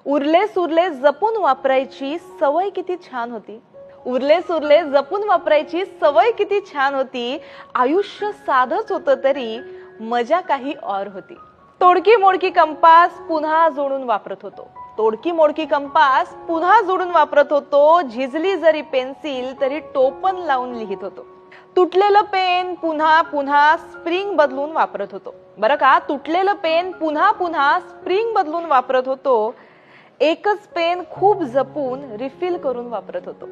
उरले सुरले जपून वापरायची सवय किती छान होती. उरले सुरले जपून वापरायची सवय किती छान होती. आयुष्य साधच होतं तरी मजा काही और होती. तोडकी मोडकी कंपास पुन्हा जोडून वापरत होतो. तोडकी मोडकी कंपास पुन्हा जोडून वापरत होतो. झिजली जरी पेन्सिल तरी टोपण लावून लिहित होतो. तुटलेलं पेन पुन्हा पुन्हा स्प्रिंग बदलून वापरत होतो. बरं का, तुटलेलं पेन पुन्हा पुन्हा स्प्रिंग बदलून वापरत होतो. एकच पेन खूप जपून रिफिल करून वापरत होतो.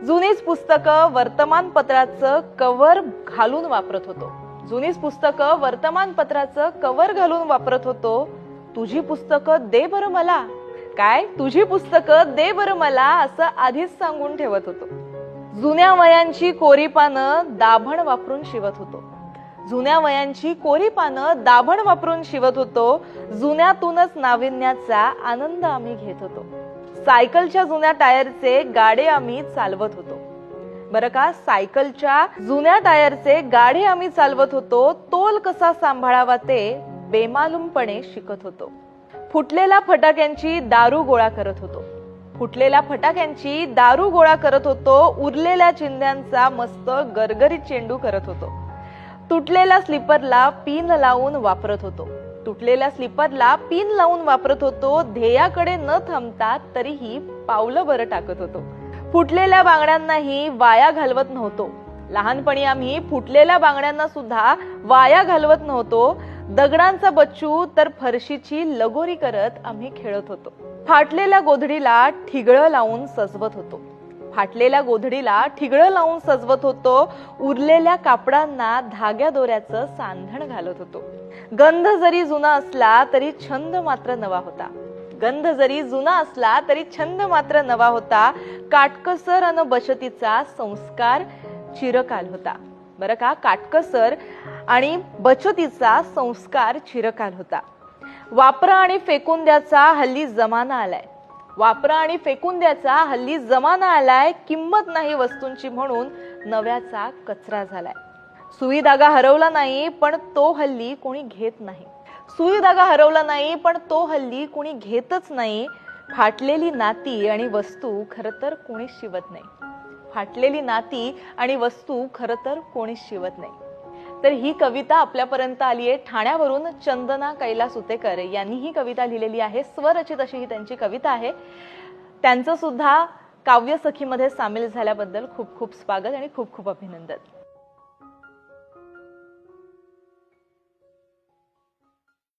जुनीच पुस्तकं वर्तमानपत्राचं कव्हर घालून वापरत होतो. जुनीच पुस्तकं वर्तमानपत्राचं कव्हर घालून वापरत होतो. तुझी पुस्तकं दे बरं मला, काय तुझी पुस्तकं दे बरं मला असं आधीच सांगून ठेवत होतो. जुन्या वयांची कोरी पानं दाभण वापरून शिवत होतो. जुन्या वयांची कोरी पानं दाभण वापरून शिवत होतो. जुन्यातूनच नाविन्याचा आनंद आम्ही घेत होतो. सायकलच्या जुन्या टायरचे गाडे आम्ही चालवत होतो. बरं का, सायकलच्या जुन्या टायरचे गाडे आम्ही चालवत होतो. तोल कसा सांभाळावा ते बेमालूमपणे शिकत होतो. फुटलेल्या फटाक्यांची दारू गोळा करत होतो. फुटलेल्या फटाक्यांची दारू गोळा करत होतो. उरलेल्या चिंध्यांचा मस्त गरगरीत चेंडू करत होतो. तुटलेल्या स्लीपरला पिन लावून वापरत होतो. तुटलेल्या स्लीपरला पिन लावून वापरत होतो. ध्येयाकडे न थांबता तरीही पावलं बरं टाकत होतो. फुटलेल्या बांगड्यांनाही वाया घालवत नव्हतो. लहानपणी आम्ही फुटलेल्या बांगड्यांना सुद्धा वाया घालवत नव्हतो. दगडांचा बच्चू तर फरशीची लगोरी करत आम्ही खेळत होतो. फाटलेल्या गोधडीला ठिगळं लावून सजवत होतो. फाटलेल्या गोधडीला ठिगळं लावून सजवत होतो. उरलेल्या कापडांना धाग्या दोऱ्याचं सांधण घालत होतो. गंध जरी जुना असला तरी छंद मात्र नवा होता. गंध जरी जुना असला तरी छंद मात्र नवा होता. काटकसर अन बचतीचा संस्कार चिरकाल होता. बरं का, काटकसर आणि बचतीचा संस्कार चिरकाल होता. वापरा आणि फेकून द्याचा हल्ली जमाना आलाय. वापरा आणि फेकून द्याचा हल्ली जमाना आलाय. किंमत नाही वस्तूंची म्हणून नव्याचा कचरा झालाय. सुई धागा हरवला नाही पण तो हल्ली कोणी घेत नाही. सुई धागा हरवला नाही पण तो हल्ली कोणी घेतच नाही. फाटलेली नाती आणि वस्तू खरं तर कोणीच शिवत नाही. फाटलेली नाती आणि वस्तू खरं तर कोणीच शिवत नाही. तर ही कविता आपल्यापर्यंत आली आहे ठाण्यावरून. चंदना कैलास उतेकर यांनी ही कविता लिहिलेली आहे. स्वरचित अशी ही त्यांची कविता आहे. त्यांचं सुद्धा काव्य सखीमध्ये सामील झाल्याबद्दल खूप खूप स्वागत आणि खूप खूप अभिनंदन.